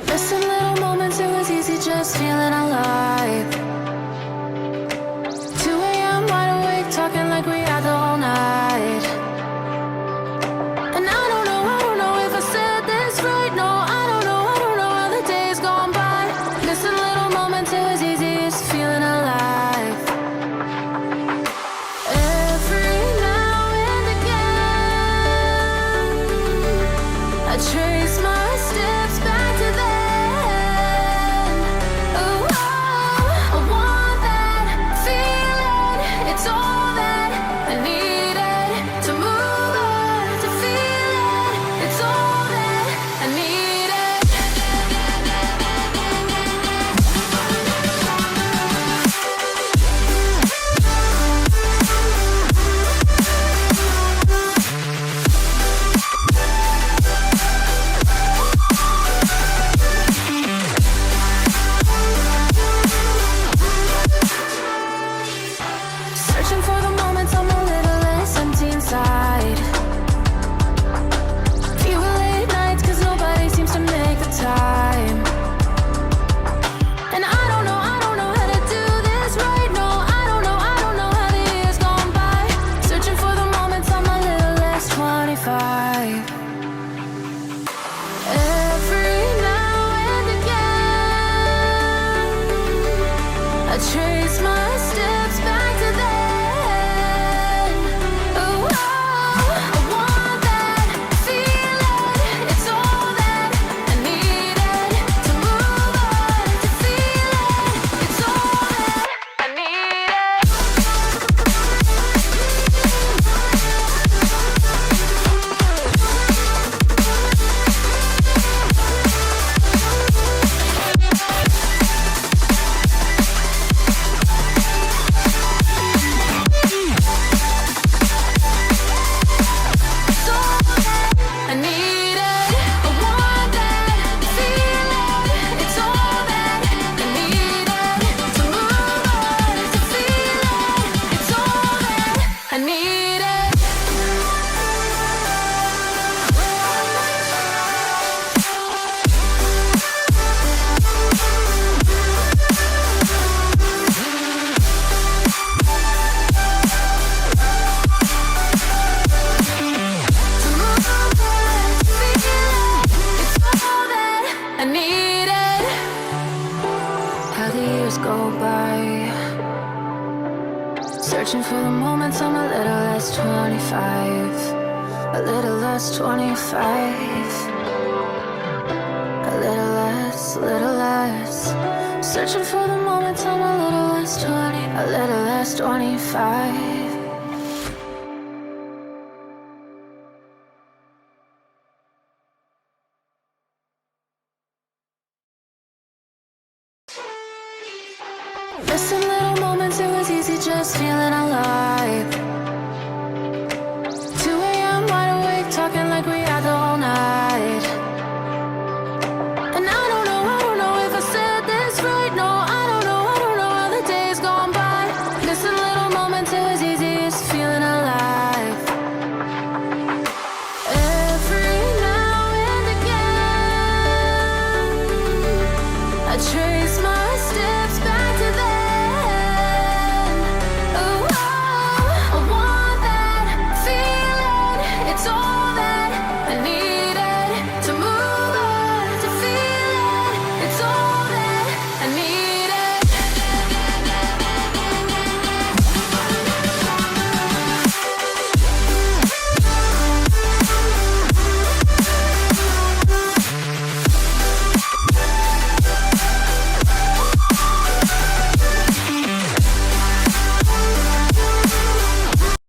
Missing little moments, it was easy just feeling alive. 2 a.m. wide awake, talking like we had the whole night. And I don't know if I said this right. No, I don't know how the days gone by. Missing little moments, it was easy just feeling alive. Every now and again, I trace my steps back to then. Oh, I want that feeling. It's all that I needed to move on, to feel it. It's all that I needed. Searching for the moments I'm a little less empty inside. Fewer late nights cause nobody seems to make the time. And I don't know how to do this right. No, I don't know how the years gone by. Searching for the moments I'm a little less 25. Every now and again, I trace my steps back to then. Oh, I want that feeling. It's all that I needed to move on, to feel it. It's all that I needed. It's all that I needed. I want that feeling. It's all that I needed to move on, to feel it. It's all that I needed. To move on, to feel it. It's all that I needed. How the years go by, searching for the moments I'm a little less 25, a little less 25, a little less. Searching for the moments I'm a little less 20, a little less 25. Missing little moments, it was easy just feeling alive.